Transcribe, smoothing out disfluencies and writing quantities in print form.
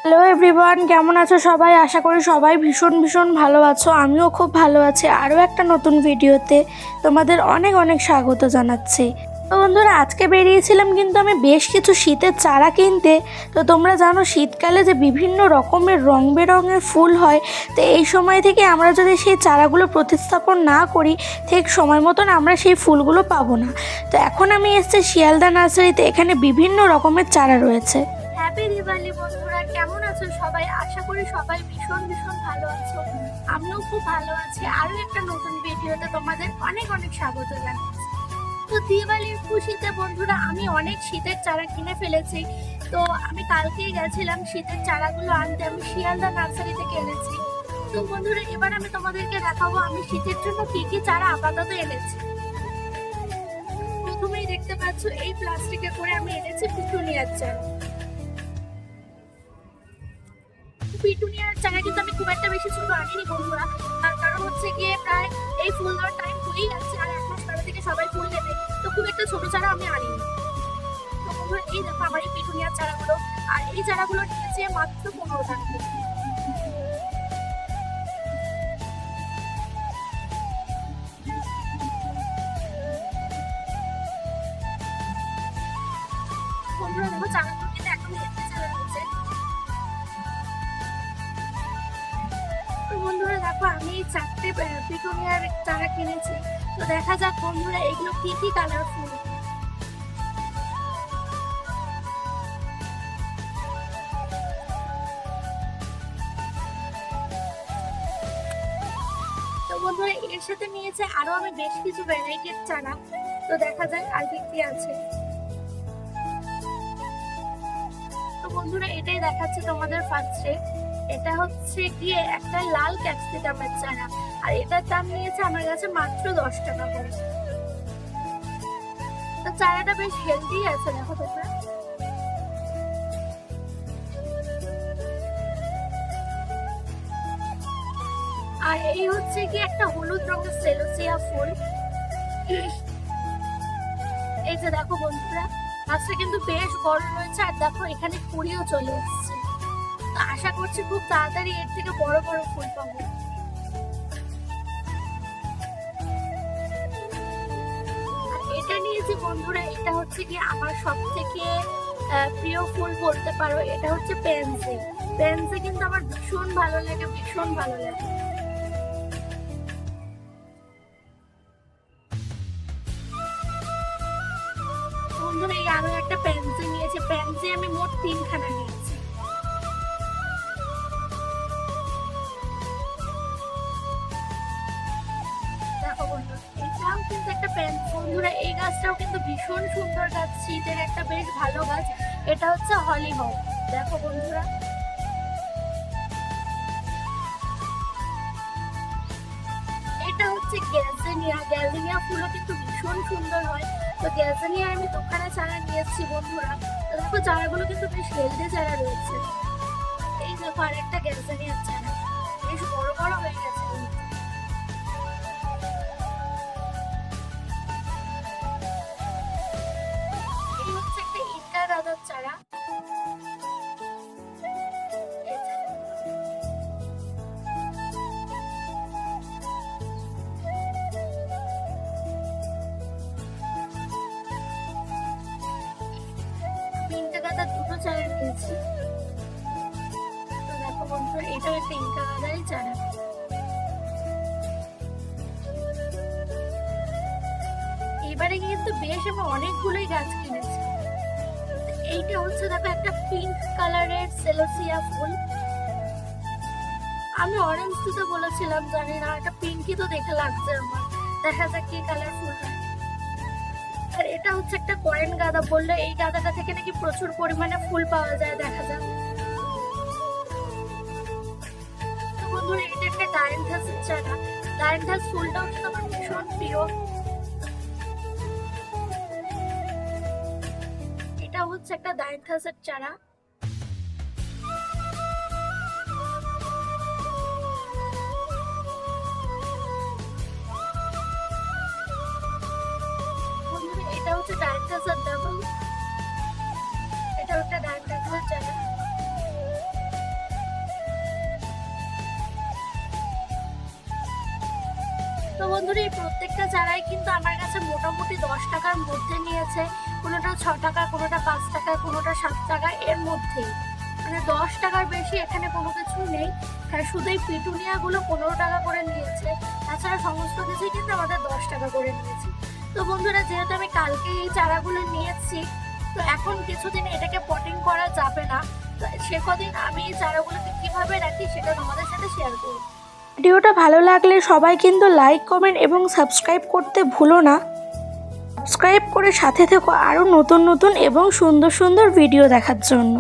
Hello everyone, কেমন আছো সবাই? আশা করি সবাই ভীষণ ভীষণ ভালো আছো। আমিও খুব ভালো আছি। আরও একটা নতুন ভিডিওতে তোমাদের অনেক অনেক স্বাগত জানাচ্ছি। তো বন্ধুরা, আজকে বেরিয়েছিলাম কিন্তু আমি বেশ কিছু শীতের চারা কিনতে। তো তোমরা জানো শীতকালে যে বিভিন্ন রকমের রং বেরঙের ফুল হয়, তো এই সময় থেকে আমরা যদি সেই চারাগুলো প্রতিস্থাপন না করি ঠিক সময় মতন আমরা সেই ফুলগুলো পাবো না। তো এখন আমি এসেছি শিয়ালদা নার্সারিতে। এখানে বিভিন্ন রকমের চারা রয়েছে। হ্যাপি দিওয়ালি বন্ধুরা, কেমন আছো সবাই? আশা করি সবাই ভীষণ ভীষণ ভালো আছো। আমিও খুব ভালো আছি। আরও একটা নতুন ভিডিওতে তোমাদের অনেক অনেক স্বাগত জানাচ্ছি। তো দিওয়ালির খুশিতে বন্ধুরা আমি অনেক শীতের চারা কিনে ফেলেছি। তো আমি কালকেই গেছিলাম শীতের চারাগুলো আনতে। আমি শিয়ালদা নার্সারি থেকে এনেছি। তো বন্ধুরা, এবার আমি তোমাদেরকে দেখাবো আমি শীতের জন্য কি কি চারা আপাতত এনেছি। প্রথমেই দেখতে পাচ্ছ এই প্লাস্টিকে করে আমি এনেছি পিটুনিয়ার চারা। পিটুনিয়ার চারা কিন্তু আমি খুব একটা বেশি ছোট আনিনি বন্ধুরা, তার কারণ হচ্ছে গিয়ে প্রায় এই ফুল দেওয়ার টাইম হয়েই যাচ্ছে আর 1 মাস পরে থেকে সবাই ফুল দেবে, তো খুব একটা ছোট চারা আমি আনিনি। তো বন্ধুরা, এই দেখো আমার এই পিটুনিয়ার চারাগুলো, আর এই চারাগুলো নিয়েছে মাত্র 15 টাকা। বন্ধুরা দেখো চারাগুলো কিন্তু একদম হেলদি চারা রয়েছে। তো বন্ধুরা দেখো আমি এই 4টে পিটুনিয়ার চারা কিনেছি। তো দেখা যাক বন্ধুরা এগুলো কি কি কালারফুল। তো বন্ধুরা এর সাথে নিয়েছে আরো আমি বেশ কিছু ভ্যারাইটির চারা। তো দেখা যাক আর কি কি আছে। তো বন্ধুরা এটাই দেখাচ্ছে তোমাদের ফার্স্টে। এটা হচ্ছে গিয়ে একটা লাল ক্যাপসিকামের চারা, আর এটার দাম নিয়েছে আমার কাছে মাত্র 10 টাকা করে। তো চারাটা বেশ হেলদি আছে দেখো তোমরা। আর এই হচ্ছে কি একটা হলুদ রঙের সেলোসিয়া ফুল। এই যে দেখো বন্ধুরা, গাছটা কিন্তু বেশ বড় রয়েছে, আর দেখো এখানে কুড়িও চলে এসেছে। তো আশা করছি খুব তাড়াতাড়ি এর থেকে বড় বড় ফুল পাবো। আর এটা নিয়েছি বন্ধুরা, এটা হচ্ছে কি আমার সব থেকে প্রিয় ফুল বলতে পারো। এটা হচ্ছে পেনসি। পেনসি কিন্তু আমার ভীষণ ভালো লাগে, ভীষণ ভালো লাগে। বন্ধুরা এই আরো একটা পেন্সি নিয়েছি। পেন্সি আমি মোট 3খানা নিয়েছি। দেখো বন্ধুরা এটাও কিন্তু একটা পেন্সি। বন্ধুরা এই গাছটাও কিন্তু ভীষণ সুন্দর গাছ, শীতের একটা বেশ ভালো গাছ। এটা হচ্ছে হলিহক। দেখো বন্ধুরা, এটা হচ্ছে গ্যাজেনিয়া। গ্যাজেনিয়া ফুলও কিন্তু ভীষণ সুন্দর হয়। তো গ্যাজেনিয়া আমি দোকানে চারা নিয়েছি বন্ধুরা। তো দেখো চারাগুলো কিন্তু বেশ হেলদি চারা রয়েছে। এই দেখো আরেকটা গ্যাজেনিয়ার চারা, বেশ বড় বড় হয়ে গেছে। এই হচ্ছে একটা ইন্ডা দাদার চারা। ইন্ডা দাদার 2টো চারা নিয়েছি। তো দেখো বন্ধুরা এটাও একটা ইন্ডা দাদারই চারা। এবারে কিন্তু বেশ আমি অনেকগুলোই গাছ কিনেছি। এইটা হচ্ছে দেখো একটা পিঙ্ক কালারের সেলোসিয়া ফুল। আমি অরেঞ্জ দিতে বলেছিলাম, জানি না, এটা পিঙ্কই তো দেখে লাগছে আমার। দেখা যাক কি কালার ফুল হয়। আর এটা হচ্ছে একটা কয়েন গাঁদা। বললে এই গাঁদাটা থেকে নাকি প্রচুর পরিমাণে ফুল পাওয়া যায়, দেখা যাক। তো বন্ধুরা এটা একটা ডায়ান্থাসের চারা। ডায়ান্থাস ফুলটাও কিন্তু আমার ভীষণ প্রিয়। এটা হচ্ছে একটা ডায়ান্থাসের চারা। এটা হচ্ছে ডায়ান্থাসের ডাবল। এটা একটা ডায়ান্থাসের চারা। তো বন্ধুরা এই প্রত্যেকটা চারাই কিন্তু আমার কাছে মোটামুটি 10 টাকার মধ্যে নিয়েছে, কোনোটা 6 টাকা, কোনোটা 5 টাকা, কোনোটা 7 টাকা, এর মধ্যেই। মানে 10 টাকার বেশি এখানে কোনো কিছু নেই। হ্যাঁ, শুধু এই পিটুনিয়াগুলো 15 টাকা করে নিয়েছে, তাছাড়া সমস্ত কিছুই কিন্তু আমাদের 10 টাকা করে নিয়েছে। তো বন্ধুরা যেহেতু আমি কালকে এই চারাগুলো নিয়েছি, তো এখন কিছুদিন এটাকে পটিং করা যাবে না, তো সে কদিন আমি এই চারাগুলোকে কীভাবে রাখি সেটা তোমাদের সাথে শেয়ার করব। ভিডিওটা ভালো লাগলে সবাই কিন্তু লাইক, কমেন্ট এবং সাবস্ক্রাইব করতে ভুলো না। সাবস্ক্রাইব করে সাথে থেকো আরও নতুন নতুন এবং সুন্দর সুন্দর ভিডিও দেখার জন্য।